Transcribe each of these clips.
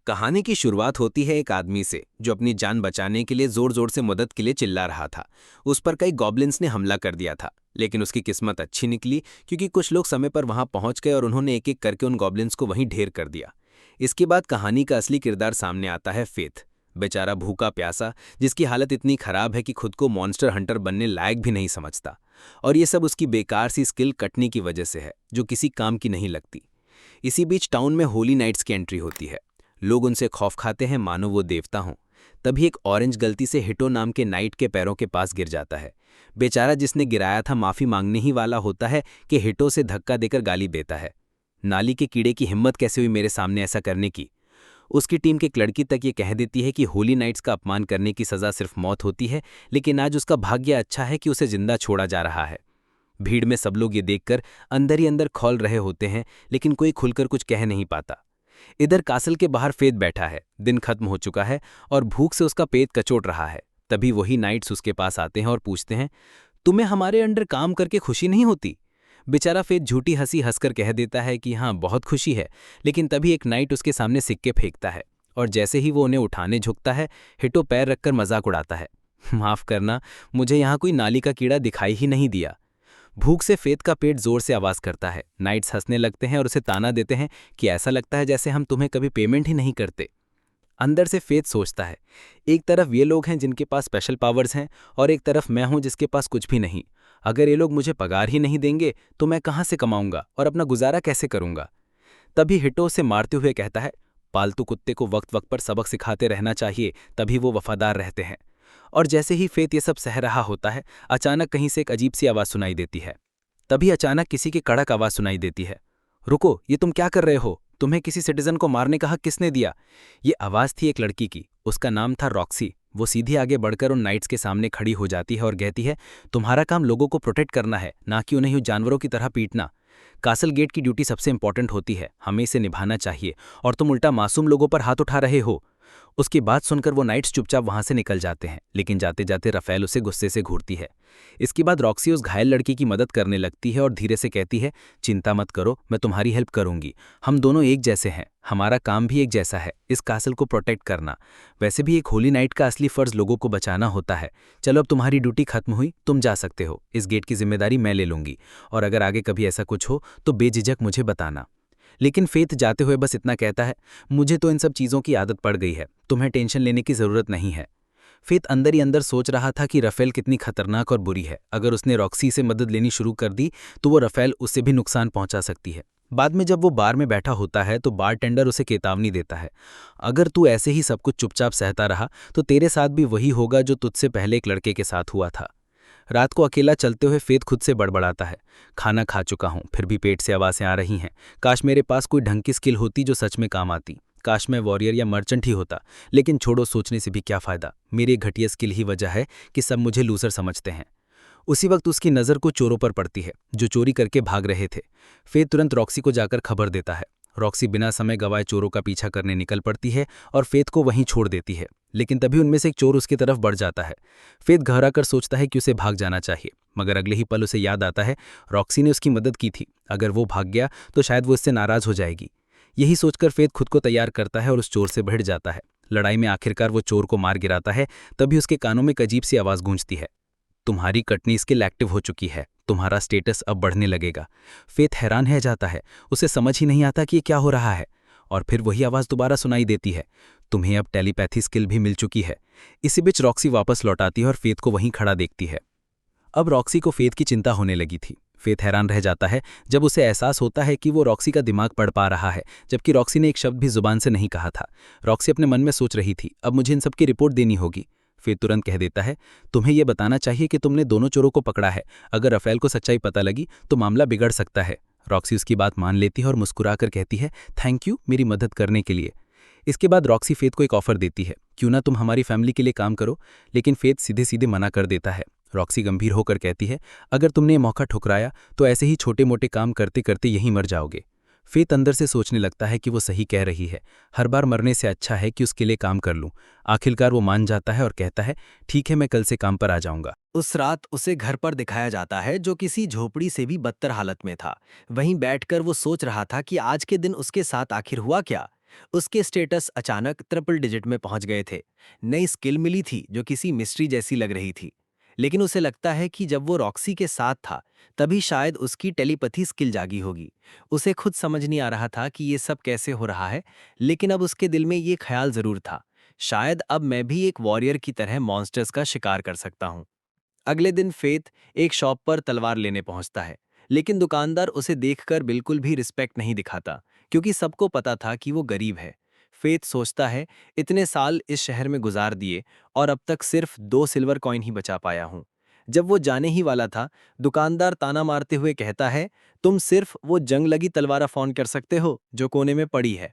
कहानी की शुरुआत होती है एक आदमी से जो अपनी जान बचाने के लिए जोर जोर से मदद के लिए चिल्ला रहा था। उस पर कई गॉब्लिन्स ने हमला कर दिया था, लेकिन उसकी किस्मत अच्छी निकली क्योंकि कुछ लोग समय पर वहां पहुंच गए और उन्होंने एक एक करके उन गॉब्लिन्स को वहीं ढेर कर दिया। इसके बाद कहानी का असली किरदार सामने आता है फेथ। बेचारा भूखा प्यासा, जिसकी हालत इतनी खराब है कि खुद को मॉन्स्टर हंटर बनने लायक भी नहीं समझता। और ये सब उसकी बेकार सी स्किल कटनी की वजह से है, जो किसी काम की नहीं लगती। इसी बीच टाउन में होली नाइट्स की एंट्री होती है। लोग उनसे खौफ खाते हैं मानो वो देवता हों। तभी एक ऑरेंज गलती से हिटो नाम के नाइट के पैरों के पास गिर जाता है। बेचारा जिसने गिराया था माफी मांगने ही वाला होता है कि हिटो से धक्का देकर गाली देता है। नाली के कीड़े की हिम्मत कैसे हुई मेरे सामने ऐसा करने की। उसकी टीम की एक लड़की तक ये कह देती है कि होली नाइट्स का अपमान करने की सजा सिर्फ मौत होती है, लेकिन आज उसका भाग्य अच्छा है कि उसे जिंदा छोड़ा जा रहा है। भीड़ में सब लोग ये देखकर अंदर ही अंदर खौल रहे होते हैं, लेकिन कोई खुलकर कुछ कह नहीं पाता। इधर कासल के बाहर फेद बैठा है। दिन खत्म हो चुका है और भूख से उसका पेट कचोट रहा है। तभी वही नाइट्स उसके पास आते हैं और पूछते हैं, तुम्हें हमारे अंडर काम करके खुशी नहीं होती? बेचारा फेद झूठी हंसी हंसकर कह देता है कि हाँ, बहुत खुशी है। लेकिन तभी एक नाइट उसके सामने सिक्के फेंकता है और जैसे ही वो उन्हें उठाने झुकता है, हिटो पैर रखकर मजाक उड़ाता है। माफ करना, मुझे यहाँ कोई नाली का कीड़ा दिखाई ही नहीं दिया। भूख से फेत का पेट जोर से आवाज करता है। नाइट्स हंसने लगते हैं और उसे ताना देते हैं कि ऐसा लगता है जैसे हम तुम्हें कभी पेमेंट ही नहीं करते। अंदर से फेत सोचता है, एक तरफ ये लोग हैं जिनके पास स्पेशल पावर्स हैं और एक तरफ मैं हूं जिसके पास कुछ भी नहीं। अगर ये लोग मुझे पगार ही नहीं देंगे तो मैं कहां से कमाऊंगा और अपना गुजारा कैसे करूंगा। तभी हिटो से मारते हुए कहता है, पालतू कुत्ते को वक्त वक्त पर सबक सिखाते रहना चाहिए, तभी वो वफादार रहते हैं। और जैसे ही फेत ये सब सह रहा होता है, अचानक कहीं से एक अजीब सी आवाज सुनाई देती है। तभी अचानक किसी की कड़क आवाज सुनाई देती है, रुको, ये तुम क्या कर रहे हो? तुम्हें किसी सिटीजन को मारने का हक किसने दिया? ये आवाज थी एक लड़की की। उसका नाम था रॉक्सी। वो सीधी आगे बढ़कर उन नाइट्स के सामने खड़ी हो जाती है और कहती है, तुम्हारा काम लोगों को प्रोटेक्ट करना है, ना कि उन्हें यूं जानवरों की तरह पीटना। कासल गेट की ड्यूटी सबसे इंपॉर्टेंट होती है, हमें इसे निभाना चाहिए, और तुम उल्टा मासूम लोगों पर हाथ उठा रहे हो। उसकी बात सुनकर वो नाइट्स चुपचाप वहां से निकल जाते हैं, लेकिन जाते जाते रफेल उसे गुस्से से घूरती है। इसके बाद रॉक्सी उस घायल लड़की की मदद करने लगती है और धीरे से कहती है, चिंता मत करो, मैं तुम्हारी हेल्प करूंगी। हम दोनों एक जैसे हैं, हमारा काम भी एक जैसा है, इस कासल को प्रोटेक्ट करना। वैसे भी एक होली नाइट का असली फर्ज लोगों को बचाना होता है। चलो, अब तुम्हारी ड्यूटी खत्म हुई, तुम जा सकते हो। इस गेट की जिम्मेदारी मैं ले लूंगी, और अगर आगे कभी ऐसा कुछ हो तो बेझिझक मुझे बताना। लेकिन फेथ जाते हुए बस इतना कहता है, मुझे तो इन सब चीज़ों की आदत पड़ गई है, तुम्हें टेंशन लेने की ज़रूरत नहीं है। फेथ अंदर ही अंदर सोच रहा था कि रफेल कितनी खतरनाक और बुरी है। अगर उसने रॉक्सी से मदद लेनी शुरू कर दी तो वो रफेल उससे भी नुकसान पहुंचा सकती है। बाद में जब वो बार में बैठा होता है तो बारटेंडर उसे चेतावनी देता है, अगर तू ऐसे ही सब कुछ चुपचाप सहता रहा तो तेरे साथ भी वही होगा जो तुझसे पहले एक लड़के के साथ हुआ था। रात को अकेला चलते हुए फेथ खुद से बड़बड़ाता है, खाना खा चुका हूं फिर भी पेट से आवाज़ें आ रही हैं। काश मेरे पास कोई ढंग की स्किल होती जो सच में काम आती। काश मैं वॉरियर या मर्चेंट ही होता। लेकिन छोड़ो, सोचने से भी क्या फ़ायदा। मेरी घटिया स्किल ही वजह है कि सब मुझे लूजर समझते हैं। उसी वक्त उसकी नज़र को चोरों पर पड़ती है जो चोरी करके भाग रहे थे। फेथ तुरंत रॉक्सी को जाकर खबर देता है। रॉक्सी बिना समय गंवाए चोरों का पीछा करने निकल पड़ती है और फेथ को वहीं छोड़ देती है। लेकिन तभी उनमें से एक चोर उसकी तरफ बढ़ जाता है। फेथ घबरा कर सोचता है कि उसे भाग जाना चाहिए, मगर अगले ही पल उसे याद आता है रॉक्सी ने उसकी मदद की थी। अगर वो भाग गया तो शायद वो इससे नाराज हो जाएगी। यही सोचकर फेथ खुद को तैयार करता है और उस चोर से भिड़ जाता है। लड़ाई में आखिरकार वो चोर को मार गिराता है। तभी उसके कानों में एक अजीब सी आवाज़ गूंजती है, तुम्हारी कटनी स्किल एक्टिव हो चुकी है, तुम्हारा स्टेटस अब बढ़ने लगेगा। फेथ हैरान रह जाता है, उसे समझ ही नहीं आता कि ये क्या हो रहा है। और फिर वही आवाज़ दोबारा सुनाई देती है, तुम्हें अब टेलीपैथी स्किल भी मिल चुकी है। इसी बीच रॉक्सी वापस लौट आती है और फेथ को वहीं खड़ा देखती है। अब रॉक्सी को फेथ की चिंता होने लगी थी। फेथ हैरान रह जाता है जब उसे एहसास होता है कि वो रॉक्सी का दिमाग पढ़ पा रहा है, जबकि रॉक्सी ने एक शब्द भी जुबान से नहीं कहा था। रॉक्सी अपने मन में सोच रही थी, अब मुझे इन सब की रिपोर्ट देनी होगी। फेथ तुरंत कह देता है, तुम्हें यह बताना चाहिए कि तुमने दोनों चोरों को पकड़ा है। अगर रफेल को सच्चाई पता लगी तो मामला बिगड़ सकता है। रॉक्सी उसकी बात मान लेती है और मुस्कुराकर कहती है, थैंक यू मेरी मदद करने के लिए। इसके बाद रॉक्सी फेथ को एक ऑफर देती है, क्यों ना तुम हमारी फैमिली के लिए काम करो। लेकिन फेथ सीधे सीधे मना कर देता है। रॉक्सी गंभीर होकर कहती है, अगर तुमने ये मौका ठुकराया तो ऐसे ही छोटे मोटे काम करते करते यहीं मर जाओगे। फेथ अंदर से सोचने लगता है कि वो सही कह रही है, हर बार मरने से अच्छा है कि उसके लिए काम कर लूं। आखिरकार वो मान जाता है और कहता है, ठीक है, मैं कल से काम पर आ जाऊंगा। उस रात उसे घर पर दिखाया जाता है जो किसी झोपड़ी से भी बदतर हालत में था। वहीं बैठकर वो सोच रहा था कि आज के दिन उसके साथ आखिर हुआ क्या। उसके स्टेटस अचानक ट्रिपल डिजिट में पहुंच गए थे। नई स्किल मिली थी जो किसी मिस्ट्री जैसी लग रही थी। लेकिन उसे लगता है कि जब वो रॉक्सी के साथ था, तभी शायद उसकी टेलीपैथी स्किल जागी होगी। उसे खुद समझ नहीं आ रहा था कि ये सब कैसे हो रहा है, लेकिन अब उसके दिल में ये ख्याल जरूर था, शायद अब मैं भी एक वॉरियर की तरह मॉन्स्टर्स का शिकार कर सकता हूँ। अगले दिन फेथ एक शॉप पर तलवार लेने पहुंचता है, लेकिन दुकानदार उसे देखकर बिल्कुल भी रिस्पेक्ट नहीं दिखाता, क्योंकि सबको पता था कि वो गरीब है। फेथ सोचता है, इतने साल इस शहर में गुजार दिए और अब तक सिर्फ 2 सिल्वर कॉइन ही बचा पाया हूं। जब वो जाने ही वाला था, दुकानदार ताना मारते हुए कहता है, तुम सिर्फ वो जंग लगी तलवार अफोर्ड कर सकते हो जो कोने में पड़ी है।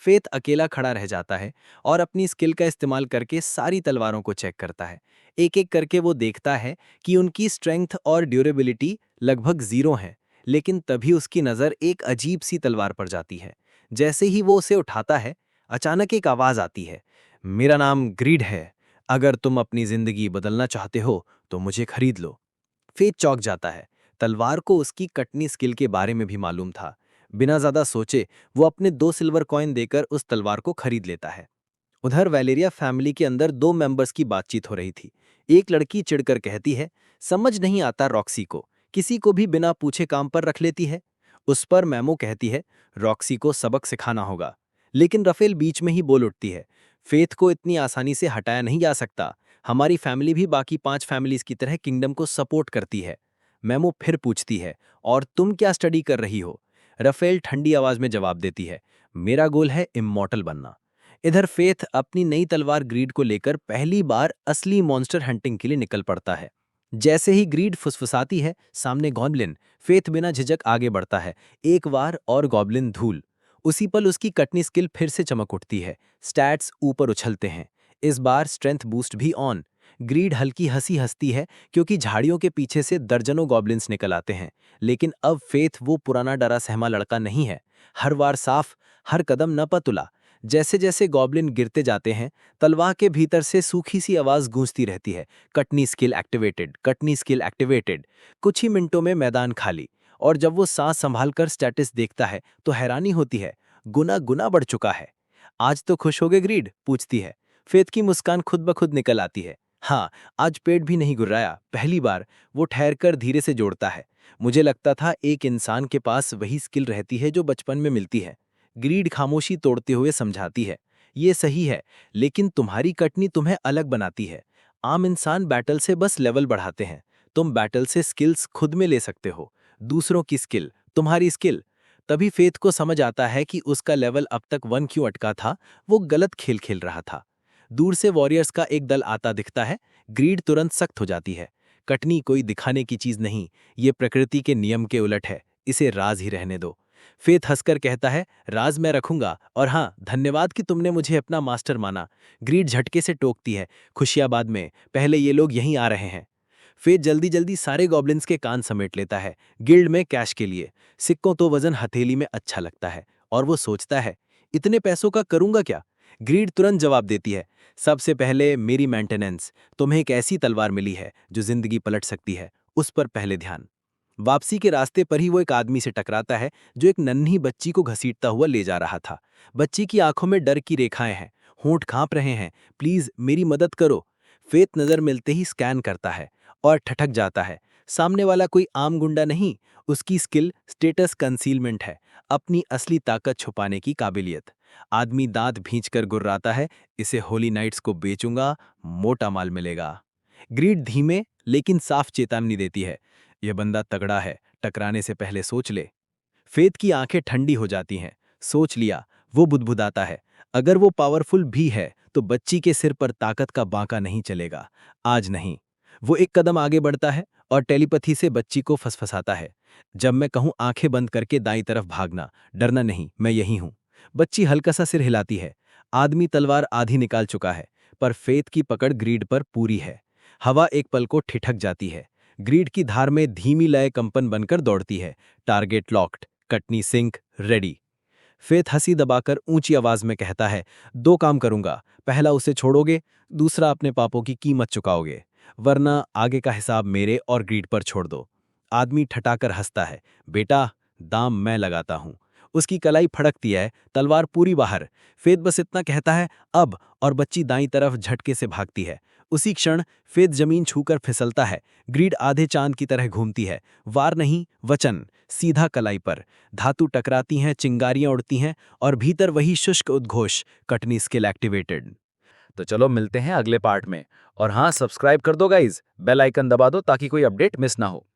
फेथ अकेला खड़ा रह जाता है और अपनी स्किल का इस्तेमाल करके सारी तलवारों को चेक करता है। एक एक करके वो देखता है कि उनकी स्ट्रेंथ और ड्यूरेबिलिटी लगभग जीरो है, लेकिन तभी उसकी नज़र एक अजीब सी तलवार पर जाती है। जैसे ही वो उसे उठाता है, अचानक एक आवाज़ आती है, मेरा नाम ग्रीड है, अगर तुम अपनी ज़िंदगी बदलना चाहते हो तो मुझे खरीद लो। फेथ चौंक जाता है। तलवार को उसकी कटनी स्किल के बारे में भी मालूम था। बिना ज्यादा सोचे वो अपने 2 सिल्वर कॉइन देकर उस तलवार को खरीद लेता है। उधर वैलेरिया फैमिली के अंदर 2 मेंबर्स की बातचीत हो रही थी। एक लड़की चिढ़कर कहती है, समझ नहीं आता रॉक्सी को, किसी को भी बिना पूछे काम पर रख लेती है। उस पर मैमो कहती है, रॉक्सी को सबक सिखाना होगा। लेकिन रफेल बीच में ही बोल उठती है, फेथ को इतनी आसानी से हटाया नहीं जा सकता। हमारी फैमिली भी बाकी 5 फैमिलीज की तरह किंगडम को सपोर्ट करती है। मैमो फिर पूछती है, और तुम क्या स्टडी कर रही हो? रफेल ठंडी आवाज में जवाब देती है, मेरा गोल है इमॉर्टल बनना। इधर फेथ अपनी नई तलवार ग्रीड को लेकर पहली बार असली मॉन्स्टर हंटिंग के लिए निकल पड़ता है। जैसे ही ग्रीड फुसफुसाती है, सामने गॉब्लिन। फेथ बिना झिझक आगे बढ़ता है। एक बार और गॉब्लिन धूल। उसी पल उसकी कटनी स्किल फिर से चमक उठती है। स्टैट्स ऊपर उछलते हैं। इस बार स्ट्रेंथ बूस्ट भी ऑन। ग्रीड हल्की हंसी हंसती है, क्योंकि झाड़ियों के पीछे से दर्जनों गॉब्लिन्स निकल आते हैं। लेकिन अब फेथ वो पुराना डरा सहमा लड़का नहीं है। हर वार साफ, हर कदम न पतुला। जैसे जैसे गॉब्लिन गिरते जाते हैं, तलवार के भीतर से सूखी सी आवाज गूंजती रहती है, Katni skill activated, Katni skill activated. कुछ ही मिनटों में मैदान खाली। और जब वो सांस संभालकर स्टेटस देखता है तो हैरानी होती है, गुना गुना बढ़ चुका है। आज तो खुश हो गए ग्रीड? पूछती है। फेथ की मुस्कान खुद ब खुद निकल आती है। हाँ, आज पेट भी नहीं गुर्राया। पहली बार। वो ठहरकर धीरे से जोड़ता है, मुझे लगता था एक इंसान के पास वही स्किल रहती है जो बचपन में मिलती है। ग्रीड खामोशी तोड़ते हुए समझाती है, ये सही है, लेकिन तुम्हारी कटनी तुम्हें अलग बनाती है। आम इंसान बैटल से बस लेवल बढ़ाते हैं, तुम बैटल से स्किल्स खुद में ले सकते हो। दूसरों की स्किल, तुम्हारी स्किल। तभी फेथ को समझ आता है कि उसका लेवल अब तक 1 क्यों अटका था। वो गलत खेल खेल रहा था। दूर से वॉरियर्स का एक दल आता दिखता है। ग्रीड तुरंत सख्त हो जाती है। कटनी कोई दिखाने की चीज नहीं, ये प्रकृति के नियम के उलट है, इसे राज ही रहने दो। फेथ हंसकर कहता है, राज मैं रखूंगा, और हाँ, धन्यवाद कि तुमने मुझे अपना मास्टर माना। ग्रीड झटके से टोकती है, खुशियाबाद में, पहले ये लोग यहीं आ रहे हैं। फेथ जल्दी जल्दी सारे गॉब्लिन्स के कान समेट लेता है, गिल्ड में कैश के लिए। सिक्कों तो वजन हथेली में अच्छा लगता है, और वो सोचता है, इतने पैसों का करूंगा क्या? ग्रीड तुरंत जवाब देती है, सबसे पहले मेरी मेंटेनेंस। तुम्हें एक ऐसी तलवार मिली है जो जिंदगी पलट सकती है, उस पर पहले ध्यान। वापसी के रास्ते पर ही वो एक आदमी से टकराता है जो एक नन्ही बच्ची को घसीटता हुआ ले जा रहा था। बच्ची की आंखों में डर की रेखाएं हैं, होंठ कांप रहे हैं, प्लीज मेरी मदद करो। फेथ नजर मिलते ही स्कैन करता है और ठठक जाता है। सामने वाला कोई आम गुंडा नहीं, उसकी स्किल स्टेटस कंसीलमेंट है, अपनी असली ताकत छुपाने की काबिलियत। आदमी दांत भींचकर गुर्राता है, इसे होली नाइट्स को बेचूंगा, मोटा माल मिलेगा। ग्रीड धीमे लेकिन साफ चेतावनी देती है, यह बंदा तगड़ा है, टकराने से पहले सोच ले। फेथ की आंखें ठंडी हो जाती हैं। सोच लिया। वो बुदबुदाता है, अगर वो पावरफुल भी है तो बच्ची के सिर पर ताकत का बांका नहीं चलेगा, आज नहीं। वो एक कदम आगे बढ़ता है और टेलीपैथी से बच्ची को फसफसाता है, जब मैं कहूं आंखें बंद करके दाईं तरफ भागना, डरना नहीं, मैं यही हूं। बच्ची हल्का सा सिर हिलाती है। आदमी तलवार आधी निकाल चुका है, पर फेथ की पकड़ ग्रीड पर पूरी है। हवा एक पल को ठिठक जाती है। ग्रीड की धार में धीमी लय कंपन बनकर दौड़ती है। Target locked, Katni sync ready. Faith हंसी दबाकर ऊंची आवाज में कहता है, 2 काम करूंगा, पहला उसे छोड़ोगे, दूसरा अपने पापों की कीमत चुकाओगे, वरना आगे का हिसाब मेरे और ग्रीड पर छोड़ दो। आदमी ठटाकर हंसता है, बेटा, दाम मैं लगाता हूं। उसकी कलाई फड़कती है, तलवार पूरी बाहर। फेद बस इतना कहता है अब, और बच्ची दाईं तरफ झटके से भागती है। उसी क्षण फेद जमीन छूकर फिसलता है। ग्रीड आधे चांद की तरह घूमती है। वार नहीं, वचन, सीधा कलाई पर। धातु टकराती हैं, चिंगारियां उड़ती हैं, और भीतर वही शुष्क उद्घोष, कटनी स्किल एक्टिवेटेड। तो चलो मिलते हैं अगले पार्ट में। और हाँ, सब्सक्राइब कर दो गाइज, बेल आइकन दबा दो ताकि कोई अपडेट मिस ना हो।